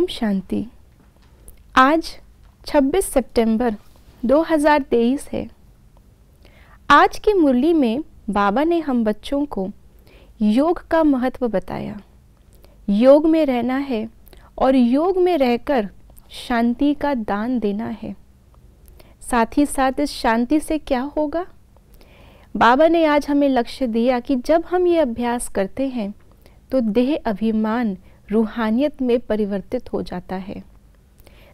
शांति। आज 26 सितंबर 2023 है। आज की मुरली में बाबा ने हम बच्चों को योग का महत्व बताया। योग में रहना है और योग में रहकर शांति का दान देना है। साथ ही साथ इस शांति से क्या होगा? बाबा ने आज हमें लक्ष्य दिया कि जब हम ये अभ्यास करते हैं तो देह अभिमान रूहानियत में परिवर्तित हो जाता है।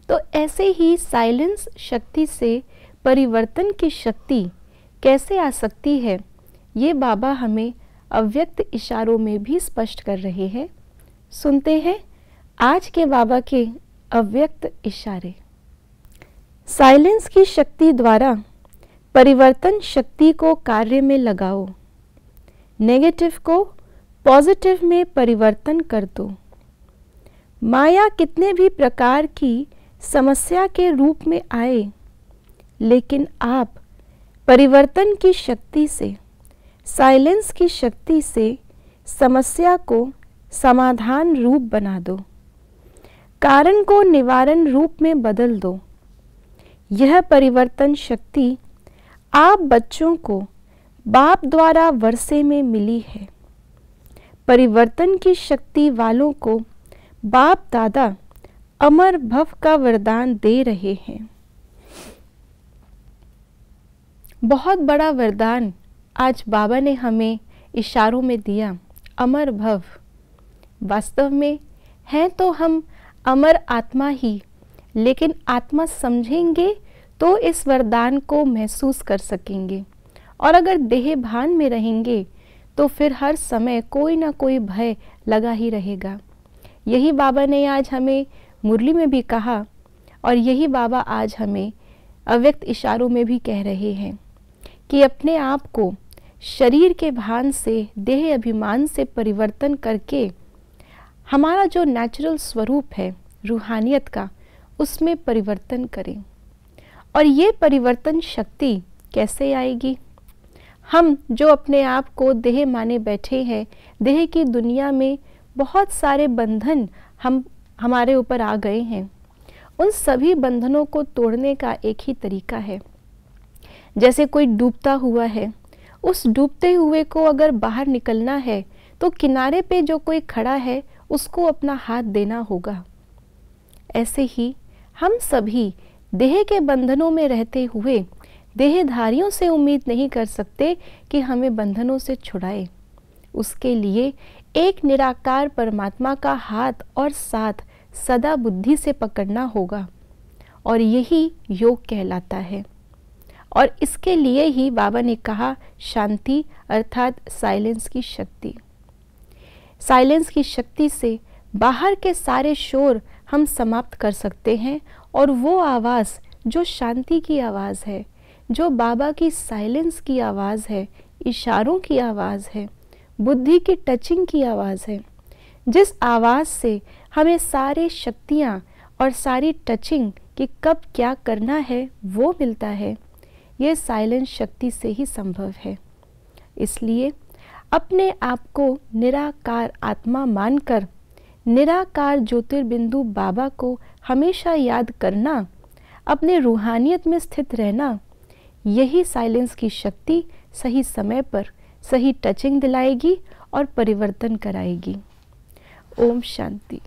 तो ऐसे ही साइलेंस शक्ति से परिवर्तन की शक्ति कैसे आ सकती है, ये बाबा हमें अव्यक्त इशारों में भी स्पष्ट कर रहे हैं। सुनते हैं आज के बाबा के अव्यक्त इशारे। साइलेंस की शक्ति द्वारा परिवर्तन शक्ति को कार्य में लगाओ। नेगेटिव को पॉजिटिव में परिवर्तन कर दो। माया कितने भी प्रकार की समस्या के रूप में आए, लेकिन आप परिवर्तन की शक्ति से, साइलेंस की शक्ति से समस्या को समाधान रूप बना दो। कारण को निवारण रूप में बदल दो। यह परिवर्तन शक्ति आप बच्चों को बाप द्वारा वर्षे में मिली है। परिवर्तन की शक्ति वालों को बाप दादा अमर भव का वरदान दे रहे हैं। बहुत बड़ा वरदान आज बाबा ने हमें इशारों में दिया, अमर भव। वास्तव में हैं तो हम अमर आत्मा ही, लेकिन आत्मा समझेंगे तो इस वरदान को महसूस कर सकेंगे। और अगर देह भान में रहेंगे तो फिर हर समय कोई ना कोई भय लगा ही रहेगा। यही बाबा ने आज हमें मुरली में भी कहा और यही बाबा आज हमें अव्यक्त इशारों में भी कह रहे हैं कि अपने आप को शरीर के भान से, देह अभिमान से परिवर्तन करके हमारा जो नेचुरल स्वरूप है रूहानियत का, उसमें परिवर्तन करें। और ये परिवर्तन शक्ति कैसे आएगी? हम जो अपने आप को देह माने बैठे हैं, देह की दुनिया में बहुत सारे बंधन हमारे ऊपर आ गए हैं। उन सभी बंधनों को तोड़ने का एक ही तरीका है। जैसे कोई डूबता हुआ है, उस डूबते हुए को अगर बाहर निकलना है तो किनारे पे जो कोई खड़ा है उसको अपना हाथ देना होगा। ऐसे ही हम सभी देह के बंधनों में रहते हुए देहधारियों से उम्मीद नहीं कर सकते कि हमें बंधनों से छुड़ाए। उसके लिए एक निराकार परमात्मा का हाथ और साथ सदा बुद्धि से पकड़ना होगा, और यही योग कहलाता है। और इसके लिए ही बाबा ने कहा शांति अर्थात साइलेंस की शक्ति। साइलेंस की शक्ति से बाहर के सारे शोर हम समाप्त कर सकते हैं, और वो आवाज़ जो शांति की आवाज़ है, जो बाबा की साइलेंस की आवाज़ है, इशारों की आवाज़ है, बुद्धि की टचिंग की आवाज़ है, जिस आवाज़ से हमें सारे शक्तियाँ और सारी टचिंग कि कब क्या करना है वो मिलता है, ये साइलेंस शक्ति से ही संभव है। इसलिए अपने आप को निराकार आत्मा मानकर निराकार ज्योतिर्बिंदु बाबा को हमेशा याद करना, अपने रूहानियत में स्थित रहना, यही साइलेंस की शक्ति सही समय पर सही टचिंग दिलाएगी और परिवर्तन कराएगी। ओम शांति।